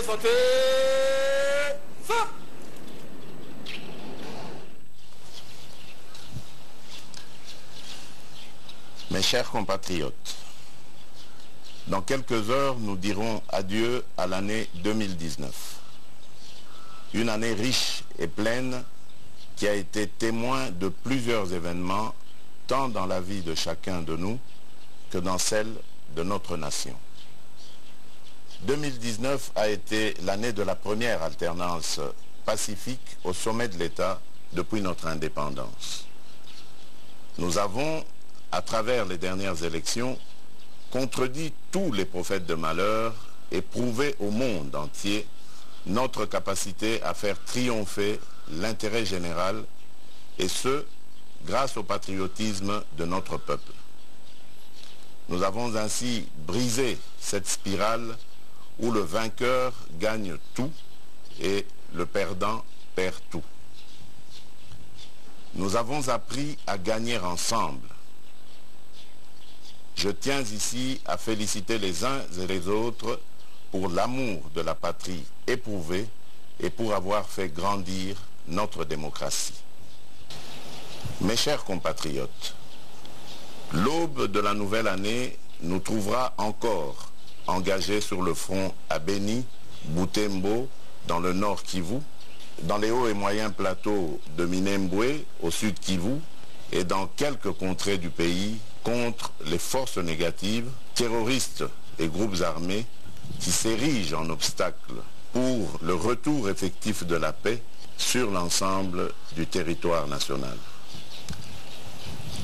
sauter. Feu! Mes chers compatriotes, dans quelques heures, nous dirons adieu à l'année 2019. Une année riche et pleine qui a été témoin de plusieurs événements, tant dans la vie de chacun de nous que dans celle de notre nation. 2019 a été l'année de la première alternance pacifique au sommet de l'État depuis notre indépendance. Nous avons, à travers les dernières élections, contredit tous les prophètes de malheur et prouvé au monde entier notre capacité à faire triompher l'intérêt général, et ce, grâce au patriotisme de notre peuple. Nous avons ainsi brisé cette spirale où le vainqueur gagne tout et le perdant perd tout. Nous avons appris à gagner ensemble. Je tiens ici à féliciter les uns et les autres pour l'amour de la patrie éprouvée et pour avoir fait grandir notre démocratie. Mes chers compatriotes, l'aube de la nouvelle année nous trouvera encore engagés sur le front à Beni, Butembo, dans le nord Kivu, dans les hauts et moyens plateaux de Minembwe, au sud Kivu, et dans quelques contrées du pays, contre les forces négatives, terroristes et groupes armés qui s'érigent en obstacle pour le retour effectif de la paix sur l'ensemble du territoire national.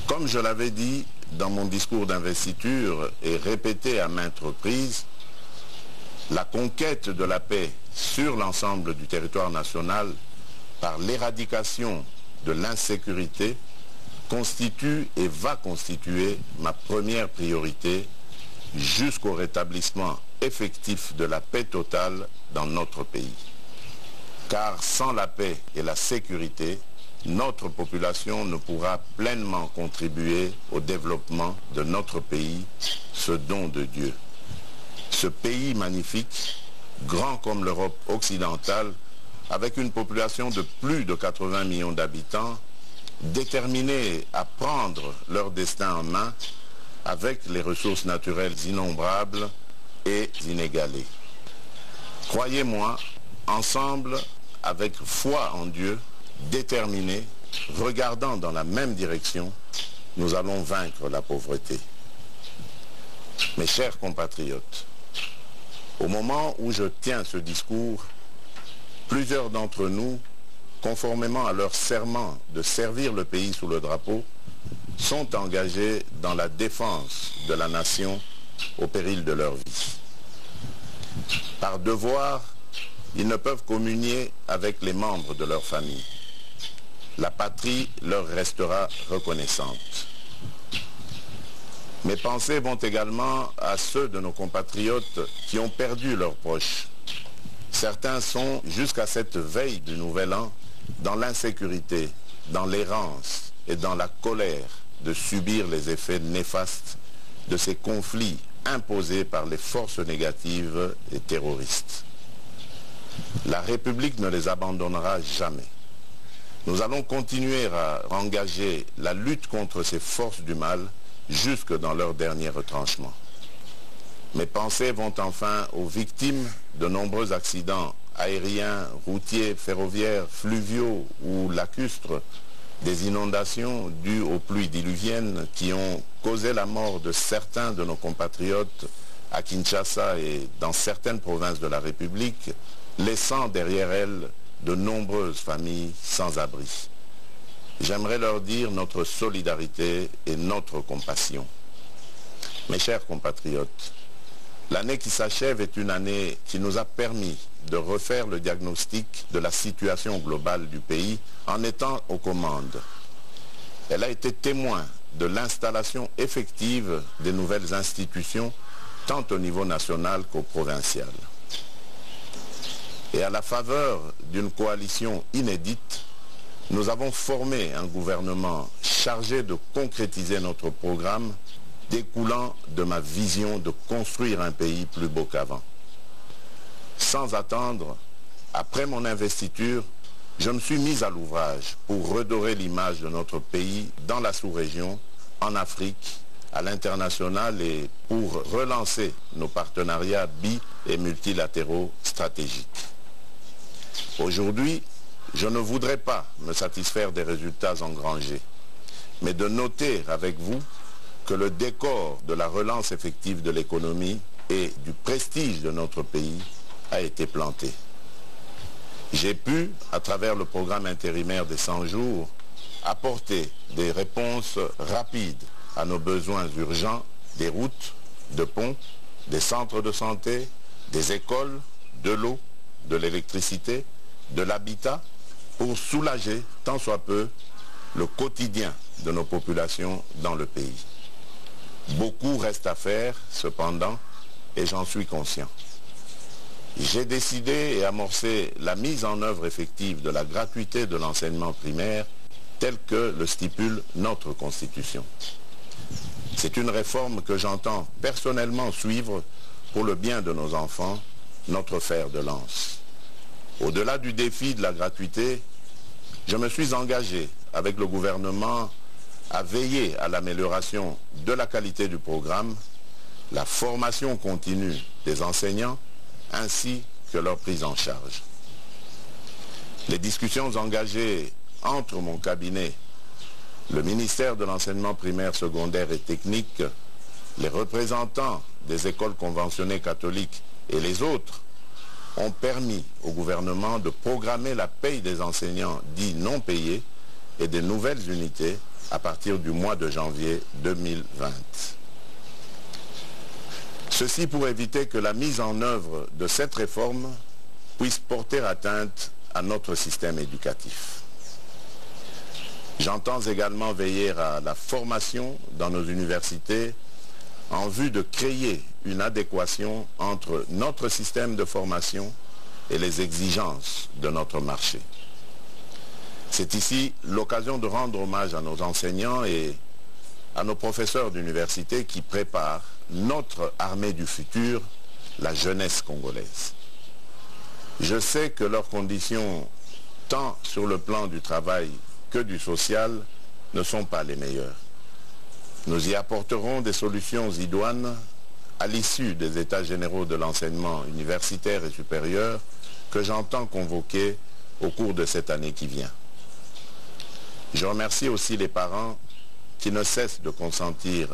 Comme je l'avais dit dans mon discours d'investiture et répété à maintes reprises, la conquête de la paix sur l'ensemble du territoire national par l'éradication de l'insécurité constitue et va constituer ma première priorité jusqu'au rétablissement effectif de la paix totale dans notre pays. Car sans la paix et la sécurité, notre population ne pourra pleinement contribuer au développement de notre pays, ce don de Dieu. Ce pays magnifique, grand comme l'Europe occidentale, avec une population de plus de 80 millions d'habitants, déterminés à prendre leur destin en main avec les ressources naturelles innombrables et inégalées. Croyez-moi, ensemble, avec foi en Dieu, déterminés, regardant dans la même direction, nous allons vaincre la pauvreté. Mes chers compatriotes, au moment où je tiens ce discours, plusieurs d'entre nous, conformément à leur serment de servir le pays sous le drapeau, sont engagés dans la défense de la nation au péril de leur vie. Par devoir, ils ne peuvent communier avec les membres de leur famille. La patrie leur restera reconnaissante. Mes pensées vont également à ceux de nos compatriotes qui ont perdu leurs proches. Certains sont, jusqu'à cette veille du Nouvel An, dans l'insécurité, dans l'errance et dans la colère de subir les effets néfastes de ces conflits imposés par les forces négatives et terroristes. La République ne les abandonnera jamais. Nous allons continuer à engager la lutte contre ces forces du mal jusque dans leur dernier retranchement. Mes pensées vont enfin aux victimes de nombreux accidents aériens, routiers, ferroviaires, fluviaux ou lacustres, des inondations dues aux pluies diluviennes qui ont causé la mort de certains de nos compatriotes à Kinshasa et dans certaines provinces de la République, laissant derrière elles de nombreuses familles sans abri. J'aimerais leur dire notre solidarité et notre compassion. Mes chers compatriotes, l'année qui s'achève est une année qui nous a permis de refaire le diagnostic de la situation globale du pays en étant aux commandes. Elle a été témoin de l'installation effective des nouvelles institutions, tant au niveau national qu'au provincial. Et à la faveur d'une coalition inédite, nous avons formé un gouvernement chargé de concrétiser notre programme découlant de ma vision de construire un pays plus beau qu'avant. Sans attendre, après mon investiture, je me suis mis à l'ouvrage pour redorer l'image de notre pays dans la sous-région, en Afrique, à l'international et pour relancer nos partenariats bi- et multilatéraux stratégiques. Aujourd'hui, je ne voudrais pas me satisfaire des résultats engrangés, mais de noter avec vous que le décor de la relance effective de l'économie et du prestige de notre pays a été planté. J'ai pu, à travers le programme intérimaire des 100 jours, apporter des réponses rapides à nos besoins urgents des routes, de ponts, des centres de santé, des écoles, de l'eau, de l'électricité, de l'habitat, pour soulager, tant soit peu, le quotidien de nos populations dans le pays. Beaucoup reste à faire, cependant, et j'en suis conscient. J'ai décidé et amorcé la mise en œuvre effective de la gratuité de l'enseignement primaire telle que le stipule notre Constitution. C'est une réforme que j'entends personnellement suivre pour le bien de nos enfants, notre fer de lance. Au-delà du défi de la gratuité, je me suis engagé avec le gouvernement à veiller à l'amélioration de la qualité du programme, la formation continue des enseignants, ainsi que leur prise en charge. Les discussions engagées entre mon cabinet, le ministère de l'enseignement primaire, secondaire et technique, les représentants des écoles conventionnées catholiques et les autres ont permis au gouvernement de programmer la paye des enseignants dits non payés et des nouvelles unités à partir du mois de janvier 2020. Ceci pour éviter que la mise en œuvre de cette réforme puisse porter atteinte à notre système éducatif. J'entends également veiller à la formation dans nos universités en vue de créer une adéquation entre notre système de formation et les exigences de notre marché. C'est ici l'occasion de rendre hommage à nos enseignants et à nos professeurs d'université qui préparent notre armée du futur, la jeunesse congolaise. Je sais que leurs conditions, tant sur le plan du travail que du social, ne sont pas les meilleures. Nous y apporterons des solutions idoines à l'issue des états généraux de l'enseignement universitaire et supérieur que j'entends convoquer au cours de cette année qui vient. Je remercie aussi les parents qui ne cessent de consentir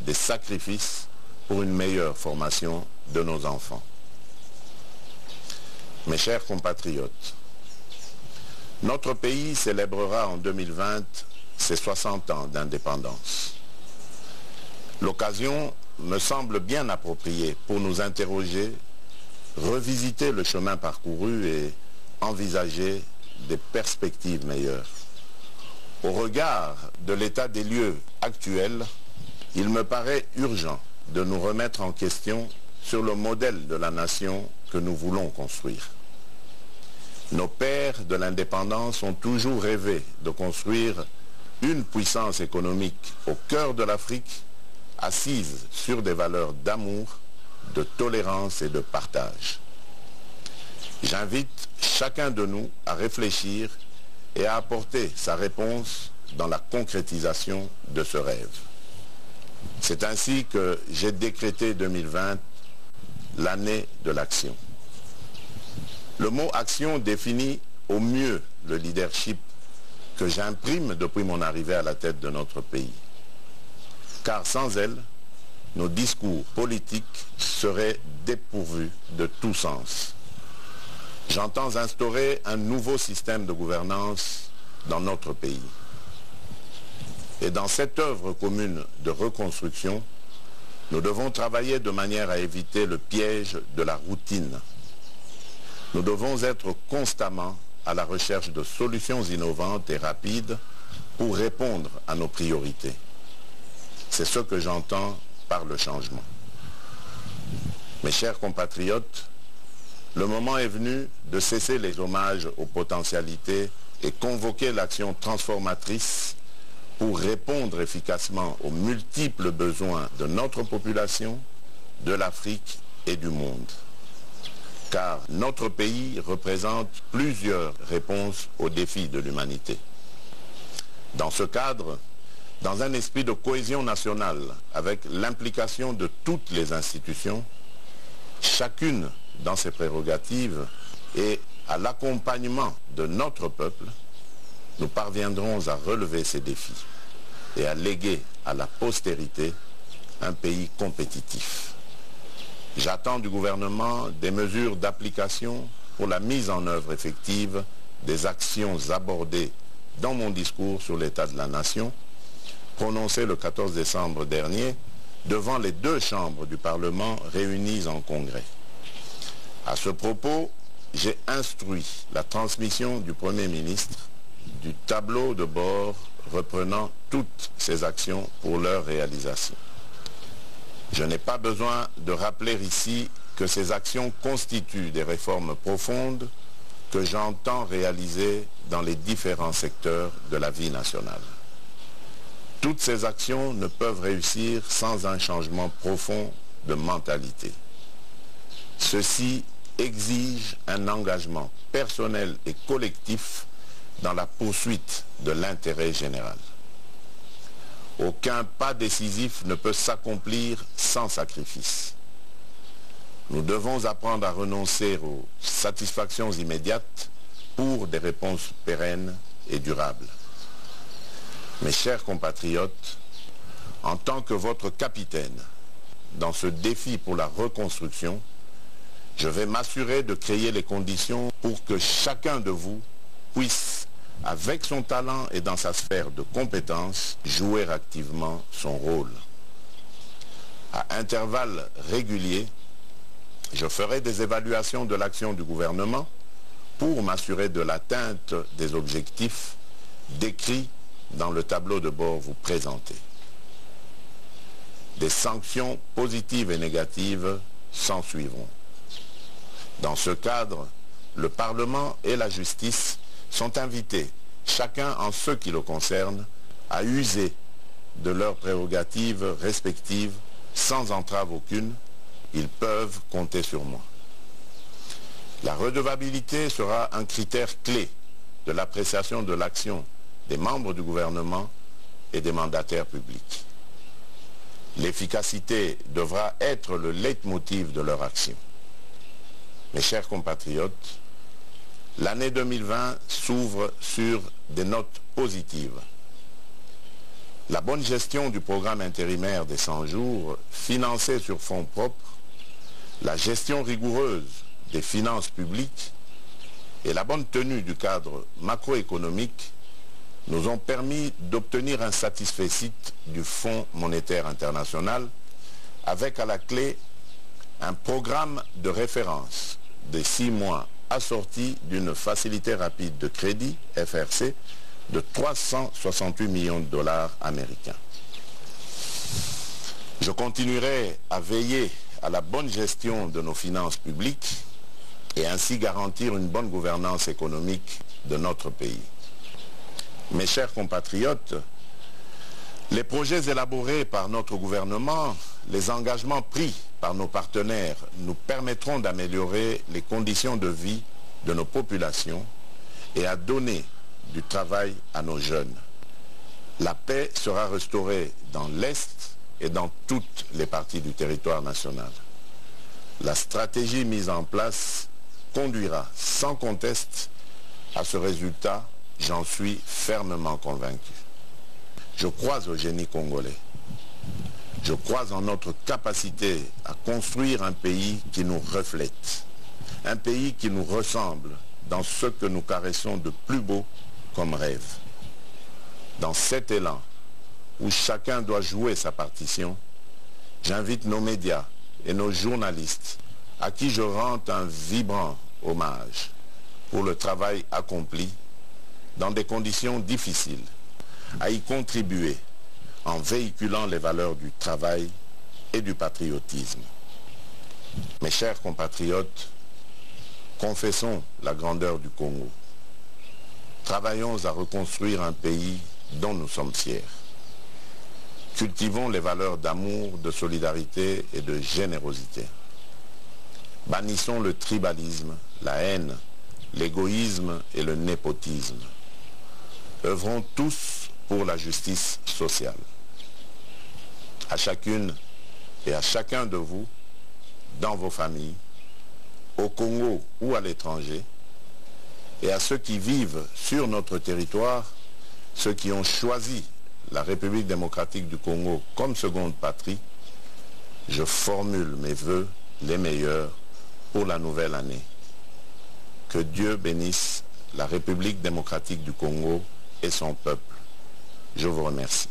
des sacrifices pour une meilleure formation de nos enfants. Mes chers compatriotes, notre pays célébrera en 2020 ses 60 ans d'indépendance. L'occasion me semble bien appropriée pour nous interroger, revisiter le chemin parcouru et envisager des perspectives meilleures. Au regard de l'état des lieux actuel, il me paraît urgent de nous remettre en question sur le modèle de la nation que nous voulons construire. Nos pères de l'indépendance ont toujours rêvé de construire une puissance économique au cœur de l'Afrique, assise sur des valeurs d'amour, de tolérance et de partage. J'invite chacun de nous à réfléchir et à apporter sa réponse dans la concrétisation de ce rêve. C'est ainsi que j'ai décrété 2020 l'année de l'action. Le mot action définit au mieux le leadership que j'imprime depuis mon arrivée à la tête de notre pays. Car sans elle, nos discours politiques seraient dépourvus de tout sens. J'entends instaurer un nouveau système de gouvernance dans notre pays. Et dans cette œuvre commune de reconstruction, nous devons travailler de manière à éviter le piège de la routine. Nous devons être constamment à la recherche de solutions innovantes et rapides pour répondre à nos priorités. C'est ce que j'entends par le changement. Mes chers compatriotes, le moment est venu de cesser les hommages aux potentialités et convoquer l'action transformatrice pour répondre efficacement aux multiples besoins de notre population, de l'Afrique et du monde. car notre pays représente plusieurs réponses aux défis de l'humanité. Dans ce cadre, dans un esprit de cohésion nationale, avec l'implication de toutes les institutions, chacune dans ses prérogatives et à l'accompagnement de notre peuple, nous parviendrons à relever ces défis et à léguer à la postérité un pays compétitif. J'attends du gouvernement des mesures d'application pour la mise en œuvre effective des actions abordées dans mon discours sur l'état de la nation, prononcé le 14 décembre dernier devant les deux chambres du Parlement réunies en congrès. À ce propos, j'ai instruit la transmission du Premier ministre du tableau de bord reprenant toutes ces actions pour leur réalisation. Je n'ai pas besoin de rappeler ici que ces actions constituent des réformes profondes que j'entends réaliser dans les différents secteurs de la vie nationale. Toutes ces actions ne peuvent réussir sans un changement profond de mentalité. Ceci exige un engagement personnel et collectif dans la poursuite de l'intérêt général. Aucun pas décisif ne peut s'accomplir sans sacrifice. Nous devons apprendre à renoncer aux satisfactions immédiates pour des réponses pérennes et durables. Mes chers compatriotes, en tant que votre capitaine dans ce défi pour la reconstruction, je vais m'assurer de créer les conditions pour que chacun de vous puisse, avec son talent et dans sa sphère de compétences, jouer activement son rôle. À intervalles réguliers, je ferai des évaluations de l'action du gouvernement pour m'assurer de l'atteinte des objectifs décrits dans le tableau de bord vous présenté. Des sanctions positives et négatives s'en suivront. Dans ce cadre, le Parlement et la justice sont invités, chacun en ce qui le concerne, à user de leurs prérogatives respectives sans entrave aucune. Ils peuvent compter sur moi. La redevabilité sera un critère clé de l'appréciation de l'action des membres du gouvernement et des mandataires publics. L'efficacité devra être le leitmotiv de leur action. Mes chers compatriotes, l'année 2020 s'ouvre sur des notes positives. La bonne gestion du programme intérimaire des 100 jours, financé sur fonds propres, la gestion rigoureuse des finances publiques et la bonne tenue du cadre macroéconomique nous ont permis d'obtenir un satisfecit du Fonds monétaire international avec à la clé un programme de référence de 6 mois assorti d'une facilité rapide de crédit, FRC, de 368 millions de dollars américains. Je continuerai à veiller à la bonne gestion de nos finances publiques et ainsi garantir une bonne gouvernance économique de notre pays. Mes chers compatriotes, les projets élaborés par notre gouvernement, les engagements pris par nos partenaires nous permettront d'améliorer les conditions de vie de nos populations et à donner du travail à nos jeunes. La paix sera restaurée dans l'Est et dans toutes les parties du territoire national. La stratégie mise en place conduira sans conteste à ce résultat, j'en suis fermement convaincu. Je crois au génie congolais. Je crois en notre capacité à construire un pays qui nous reflète, un pays qui nous ressemble dans ce que nous caressons de plus beau comme rêve. Dans cet élan où chacun doit jouer sa partition, j'invite nos médias et nos journalistes à qui je rends un vibrant hommage pour le travail accompli dans des conditions difficiles, à y contribuer en véhiculant les valeurs du travail et du patriotisme. Mes chers compatriotes, confessons la grandeur du Congo. Travaillons à reconstruire un pays dont nous sommes fiers. Cultivons les valeurs d'amour, de solidarité et de générosité. Bannissons le tribalisme, la haine, l'égoïsme et le népotisme. Œuvrons tous pour la justice sociale. À chacune et à chacun de vous, dans vos familles, au Congo ou à l'étranger, et à ceux qui vivent sur notre territoire, ceux qui ont choisi la République démocratique du Congo comme seconde patrie, je formule mes vœux les meilleurs pour la nouvelle année. Que Dieu bénisse la République démocratique du Congo et son peuple. Je vous remercie.